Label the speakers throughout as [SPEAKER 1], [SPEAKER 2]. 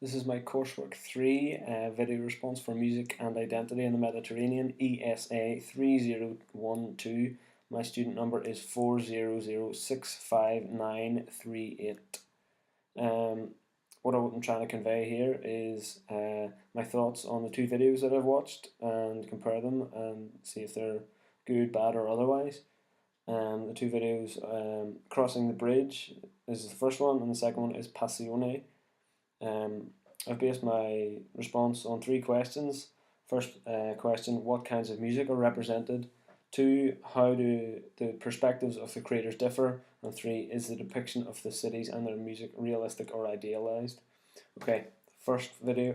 [SPEAKER 1] This is my coursework 3 video response for music and identity in the Mediterranean, ESA 3012. My student number is 400659938. What I'm trying to convey here is my thoughts on the two videos that I've watched and compare them and see if they're good, bad, or otherwise. The two videos, Crossing the Bridge is the first one, and the second one is Passione. I've based my response on three questions. First question, what kinds of music are represented? Two, how do the perspectives of the creators differ? And three, is the depiction of the cities and their music realistic or idealized? Okay, the first video,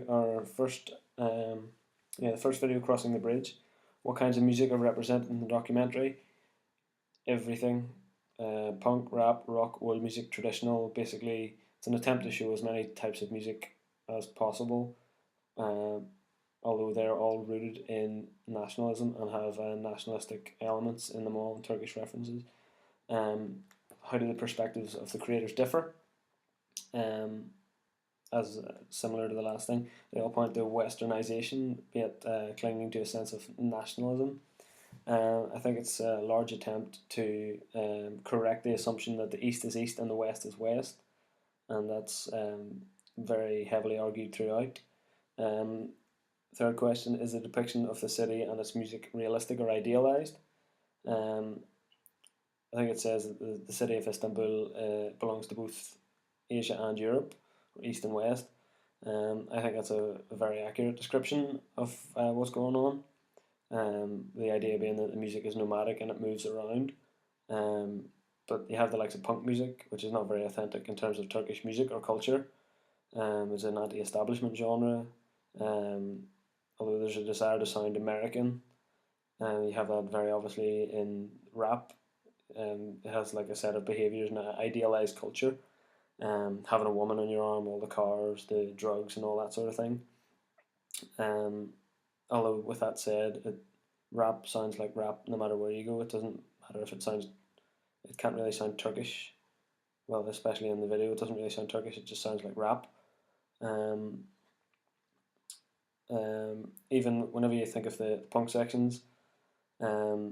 [SPEAKER 1] Crossing the Bridge. What kinds of music are represented in the documentary? Everything, punk, rap, rock, world music, traditional. Basically, it's an attempt to show as many types of music as possible, although they're all rooted in nationalism and have nationalistic elements in them all, Turkish references. How do the perspectives of the creators differ? As similar to the last thing, they all point to westernization, be it clinging to a sense of nationalism. I think it's a large attempt to correct the assumption that the East is East and the West is West, and that's very heavily argued throughout. Third question, is the depiction of the city and its music realistic or idealized? I think it says that the city of Istanbul belongs to both Asia and Europe, East and West. I think that's a very accurate description of what's going on. The idea being that the music is nomadic and it moves around. But you have the likes of punk music, which is not very authentic in terms of Turkish music or culture. It's an anti-establishment genre, although there's a desire to sound American. You have that very obviously in rap. It has like a set of behaviours and an idealised culture. Having a woman on your arm, all the cars, the drugs, and all that sort of thing. Although with that said, rap sounds like rap no matter where you go. It doesn't matter if it can't really sound Turkish. Well, especially in the video, it doesn't really sound Turkish. It just sounds like rap. Even whenever you think of the punk sections, I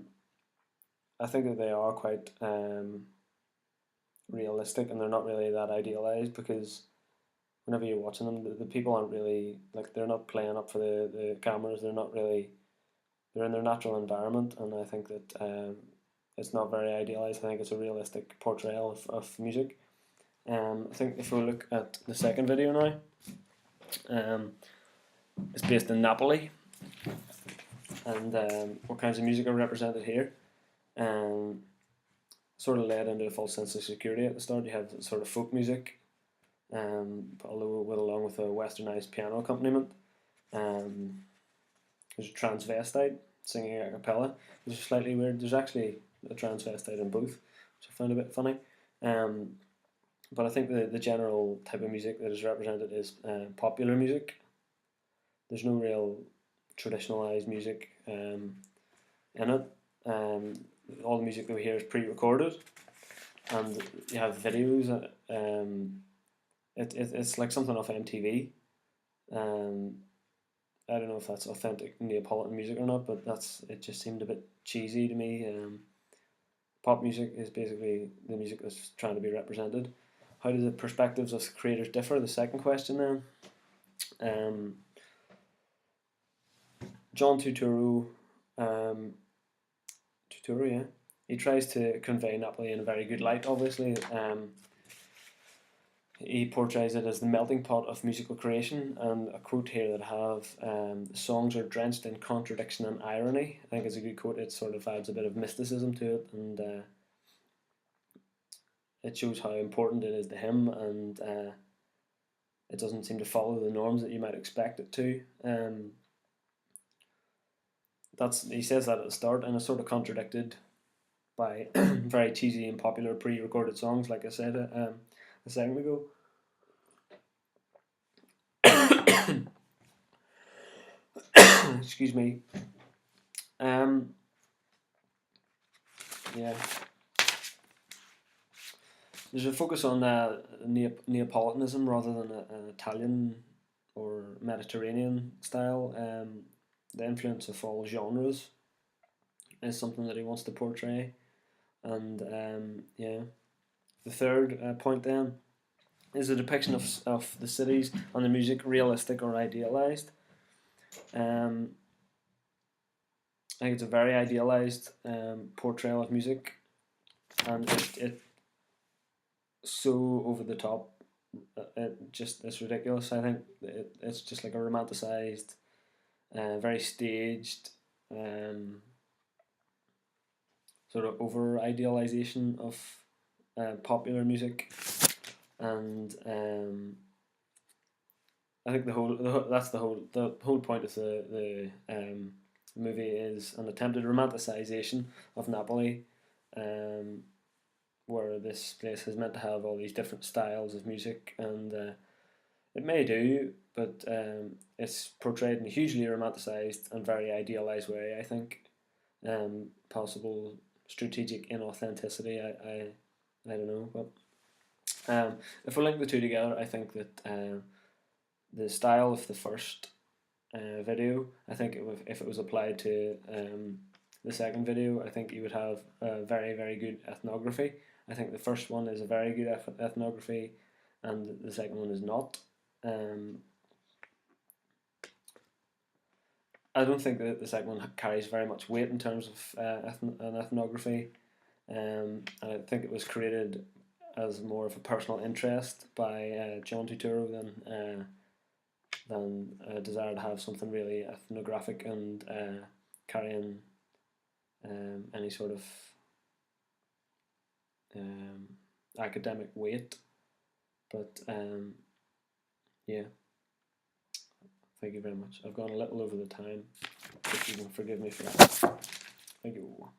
[SPEAKER 1] think that they are quite realistic, and they're not really that idealized, because whenever you're watching them, the people aren't really, like, they're not playing up for the cameras. They're not really, they're in their natural environment, and I think that it's not very idealized. I think it's a realistic portrayal of music. I think if we look at the second video now, it's based in Napoli, and what kinds of music are represented here. Sort of led into a false sense of security at the start. You have sort of folk music, although along with a westernized piano accompaniment. There's a transvestite singing a cappella, which is slightly weird. There's actually a transvestite in both, which I found a bit funny. But I think the general type of music that is represented is popular music. There's no real traditionalized music in it. All the music that we hear is pre-recorded, and you have videos. It's like something off MTV. I don't know if that's authentic Neapolitan music or not, but it just seemed a bit cheesy to me. Pop music is basically the music that's trying to be represented. How do the perspectives of the creators differ? The second question then. John Turturro, yeah, he tries to convey Napoli in a very good light, obviously. He portrays it as the melting pot of musical creation, and a quote here that have the songs are drenched in contradiction and irony. I think it's a good quote. It sort of adds a bit of mysticism to it, and it shows how important it is to him, and it doesn't seem to follow the norms that you might expect it to. He says that at the start, and it's sort of contradicted by very cheesy and popular pre-recorded songs, like I said a second ago. Excuse me. Yeah. There's a focus on Neapolitanism rather than an Italian or Mediterranean style. The influence of all genres is something that he wants to portray. And yeah, the third point then is the depiction of the cities and the music realistic or idealized. I think it's a very idealized portrayal of music, and it so over the top. It's ridiculous. I think it's just like a romanticized, very staged, sort of over idealization of popular music, and I think the whole point of the movie is an attempted romanticization of Napoli, um, where this place is meant to have all these different styles of music, and it may do, but it's portrayed in a hugely romanticized and very idealized way. I think possible strategic inauthenticity. I don't know, but if we link the two together, I think that the style of the first video, I think if it was applied to the second video, I think you would have a very, very good ethnography. I think the first one is a very good ethnography, and the second one is not. I don't think that the second one carries very much weight in terms of an ethnography. I think it was created as more of a personal interest by John Turturro than a desire to have something really ethnographic and carrying any sort of academic weight. But yeah, thank you very much. I've gone a little over the time, but you can forgive me for that. Thank you.